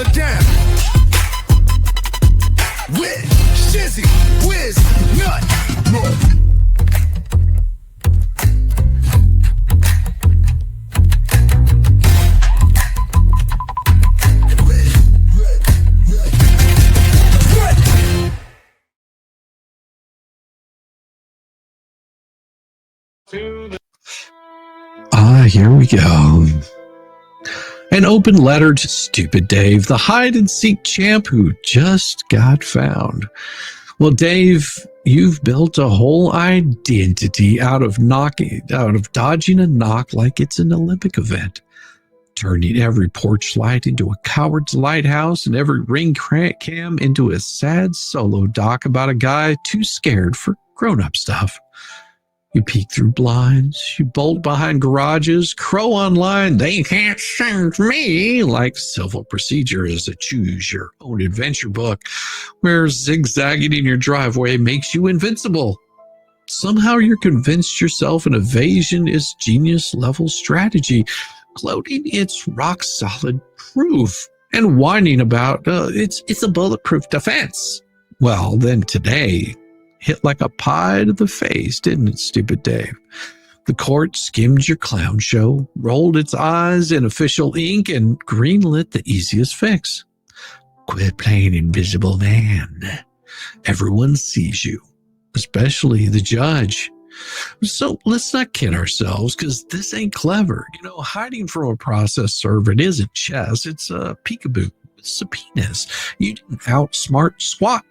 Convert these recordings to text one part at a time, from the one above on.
brother down with Shizzywhiznut. Here we go. An open letter to Stupid Dave, the hide-and-seek champ who just got found. Well, Dave, you've built a whole identity out of dodging a knock like it's an Olympic event, turning every porch light into a coward's lighthouse and every ring cam into a sad solo doc about a guy too scared for grown-up stuff. You peek through blinds, you bolt behind garages, crow online, they can't send me, like civil procedure is a choose-your-own-adventure book where zigzagging in your driveway makes you invincible. Somehow you're convinced yourself an evasion is genius-level strategy, gloating its rock-solid proof, and whining about it's a bulletproof defense. Well, then today hit like a pie to the face, didn't it, Stupid Dave? The court skimmed your clown show, rolled its eyes in official ink, and greenlit the easiest fix. Quit playing invisible man. Everyone sees you, especially the judge. So let's not kid ourselves, because this ain't clever. Hiding from a process servant isn't chess. It's a peekaboo. It's subpoenas. You didn't outsmart squat.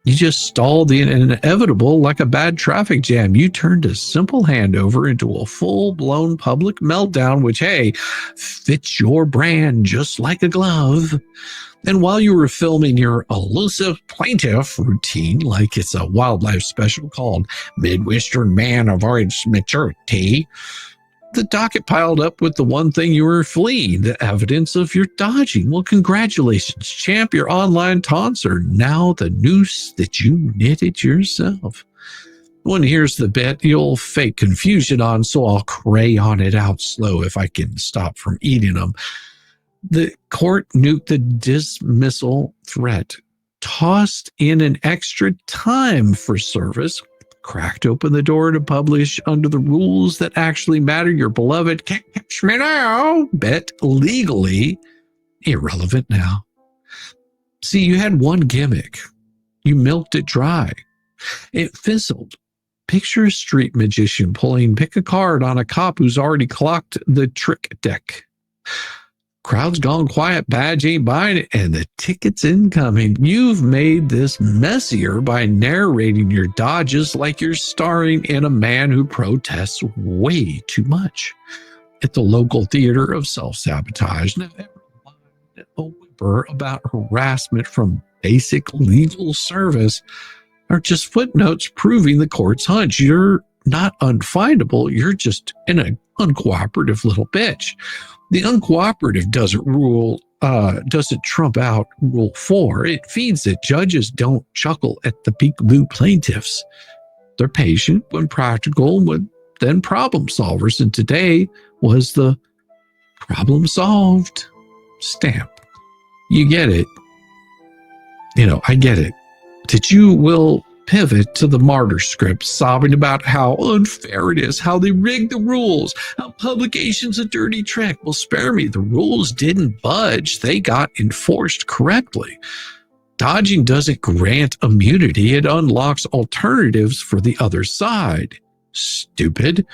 You just stalled the inevitable like a bad traffic jam. You turned a simple handover into a full-blown public meltdown, which, hey, fits your brand just like a glove. And while you were filming your elusive plaintiff routine, like it's a wildlife special called Midwestern Man Avoids Maturity, the docket piled up with the one thing you were fleeing, the evidence of your dodging. Well, congratulations, champ. Your online taunts are now the noose that you knitted yourself. Well, here's the bit you'll fake confusion on, so I'll crayon it out slow if I can stop from eating them. The court nuked the dismissal threat, tossed in an extra time for service, cracked open the door to publish under the rules that actually matter your beloved "Can't Catch Me Now" bet legally irrelevant now. See, you had one gimmick. You milked it dry. It fizzled. Picture a street magician pulling pick a card on a cop who's already clocked the trick deck. Crowd's gone quiet, badge ain't buying it, and the ticket's incoming. You've made this messier by narrating your dodges like you're starring in A Man Who Protests Way Too Much at the local theater of self-sabotage. Now, ever lied a whimper about harassment from basic legal service are just footnotes proving the court's hunch. You're not unfindable, you're just an uncooperative little bitch. The uncooperative doesn't trump out Rule 4. It feeds that judges don't chuckle at the peekaboo plaintiffs. They're patient when practical, then problem solvers. And today was the problem solved stamp. You get it. I get it. That you will pivot to the martyr script, sobbing about how unfair it is, how they rigged the rules, how publication's a dirty trick. Well, spare me. The rules didn't budge. They got enforced correctly. Dodging doesn't grant immunity. It unlocks alternatives for the other side. Stupid.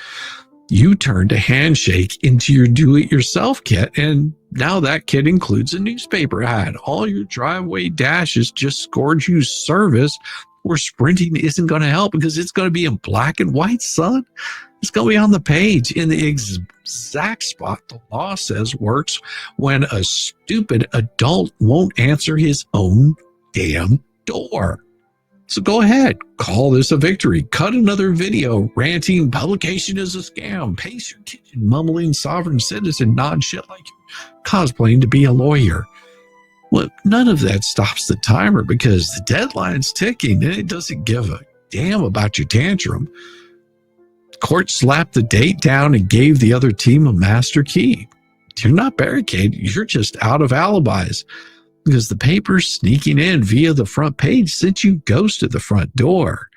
You turned a handshake into your do-it-yourself kit, and now that kit includes a newspaper ad. All your driveway dashes just scored you service, where sprinting isn't going to help because it's going to be in black and white, son. It's going to be on the page in the exact spot the law says works when a stupid adult won't answer his own damn door. So go ahead, call this a victory. Cut another video ranting publication is a scam. Pace your kitchen mumbling sovereign citizen nod shit like you're cosplaying to be a lawyer. Well, none of that stops the timer because the deadline's ticking and it doesn't give a damn about your tantrum. The court slapped the date down and gave the other team a master key. You're not barricaded, you're just out of alibis. because the paper sneaking in via the front page sent you ghost to the front door.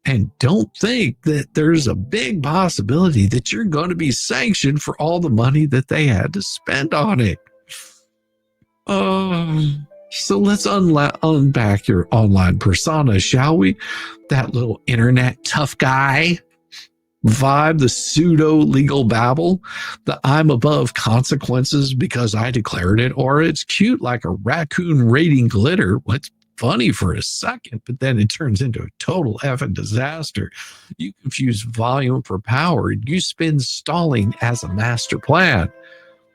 And don't think that there's a big possibility that you're going to be sanctioned for all the money that they had to spend on it. So let's unpack your online persona, shall we? That little internet tough guy vibe, the pseudo-legal babble, the I'm above consequences because I declared it, or it's cute like a raccoon raiding glitter. What's funny for a second, but then it turns into a total effing disaster. You confuse volume for power, and you spin stalling as a master plan.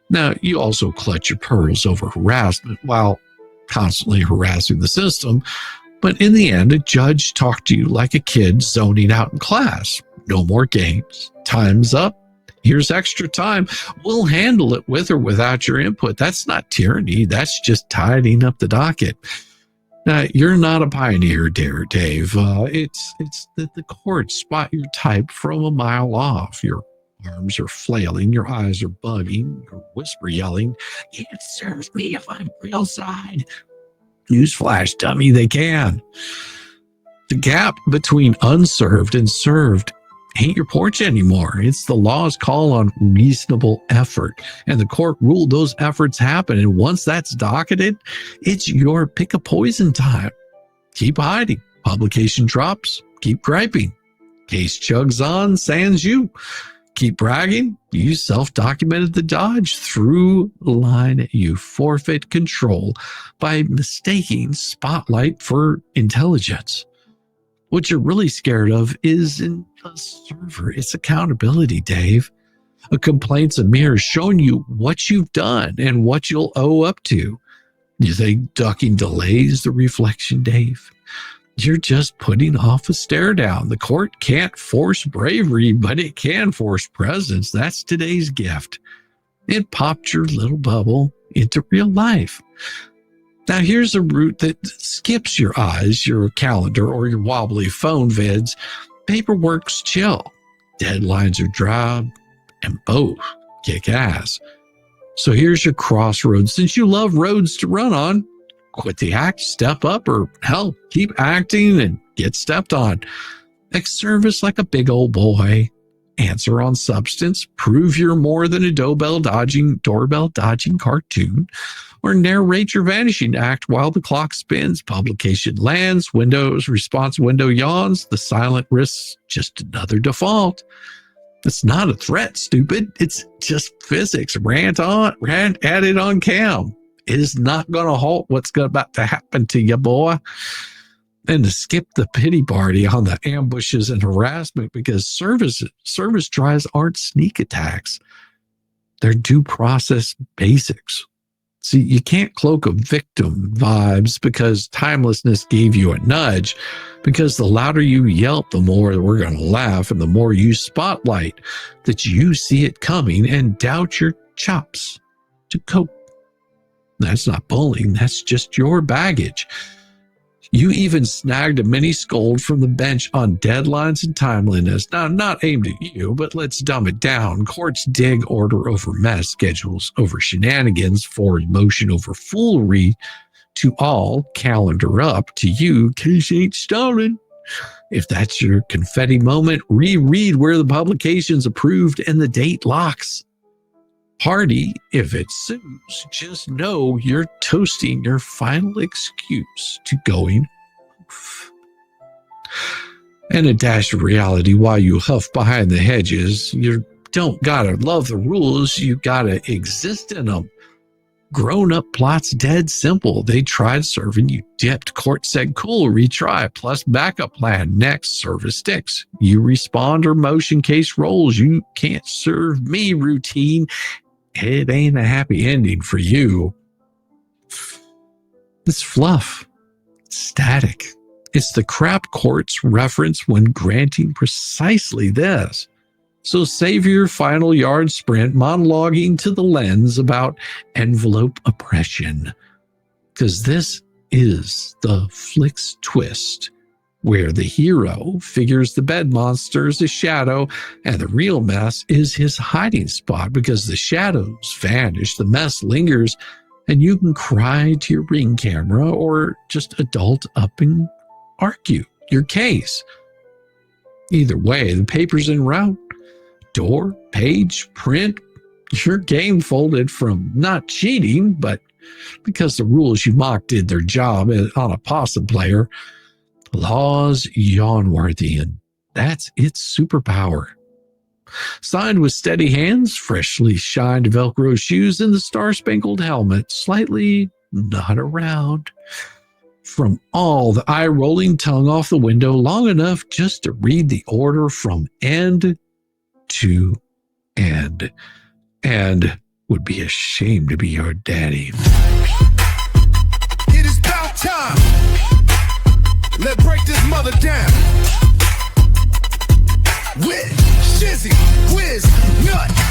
Now, you also clutch your pearls over harassment while constantly harassing the system, but in the end, a judge talked to you like a kid zoning out in class. No more games. Time's up. Here's extra time. We'll handle it with or without your input. That's not tyranny. That's just tidying up the docket. Now, you're not a pioneer, dear Dave. It's that the courts spot your type from a mile off. Your arms are flailing, your eyes are bugging, your whisper yelling, "It serves me if I'm real side." Newsflash, dummy, they can. The gap between unserved and served ain't your porch anymore. It's the law's call on reasonable effort. And the court ruled those efforts happen. And once that's docketed, it's your pick a poison time. Keep hiding. Publication drops. Keep griping. Case chugs on, sans you. Keep bragging. You self-documented the dodge. Through line, you forfeit control by mistaking spotlight for intelligence. What you're really scared of isn't a server. It's accountability, Dave. A complaint's a mirror showing you what you've done and what you'll owe up to. You think ducking delays the reflection, Dave? You're just putting off a stare down. The court can't force bravery, but it can force presence. That's today's gift. It popped your little bubble into real life. Now, here's a route that skips your eyes, your calendar, or your wobbly phone vids. Paperwork's chill. Deadlines are dry, and both kick ass. So here's your crossroads. Since you love roads to run on, quit the act, step up, or hell, keep acting and get stepped on. Ex-service like a big old boy. Answer on substance. Prove you're more than a doorbell dodging cartoon. Or narrate your vanishing act while the clock spins. Publication lands, Windows response window yawns. The silent risk's just another default. It's not a threat, stupid. It's just physics. Rant at it on cam. It is not going to halt what's about to happen to you, boy. And to skip the pity party on the ambushes and harassment, because service tries aren't sneak attacks. They're due process basics. See, you can't cloak a victim vibes because timelessness gave you a nudge, because the louder you yelp, the more we're going to laugh, and the more you spotlight that you see it coming and doubt your chops to cope. That's not bullying. That's just your baggage. You even snagged a mini scold from the bench on deadlines and timeliness. Now, not aimed at you, but let's dumb it down. Courts dig order over mess, schedules over shenanigans, for emotion over foolery. To all, calendar up. To you, case ain't stolen. If that's your confetti moment, reread where the publication's approved and the date locks. Party, if it suits, just know you're toasting your final excuse to going oof. And a dash of reality while you huff behind the hedges. You don't gotta love the rules, you gotta exist in them. Grown-up plot's dead simple. They tried serving, you dipped. Court said cool, retry, plus backup plan. Next, service sticks. You respond or motion case rolls. You can't serve me routine. It ain't a happy ending for you. It's fluff. It's static. It's the crap courts reference when granting precisely this. So save your final yard sprint monologuing to the lens about envelope oppression. Because this is the flick's twist, where the hero figures the bed monster is a shadow and the real mess is his hiding spot, because the shadows vanish, the mess lingers, And you can cry to your Ring camera or just adult up and argue your case. Either way, the paper's en route. Door, page, print, your game folded from not cheating, but because the rules you mocked did their job on a possum player. Law's yawn-worthy, and that's its superpower. Signed with steady hands, freshly shined Velcro shoes, and the star-spangled helmet slightly not around. From all the eye-rolling tongue off the window long enough just to read the order from end to end. And would be ashamed to be your daddy. It is about time. Let's break this mother down. With Shizzywhiznut.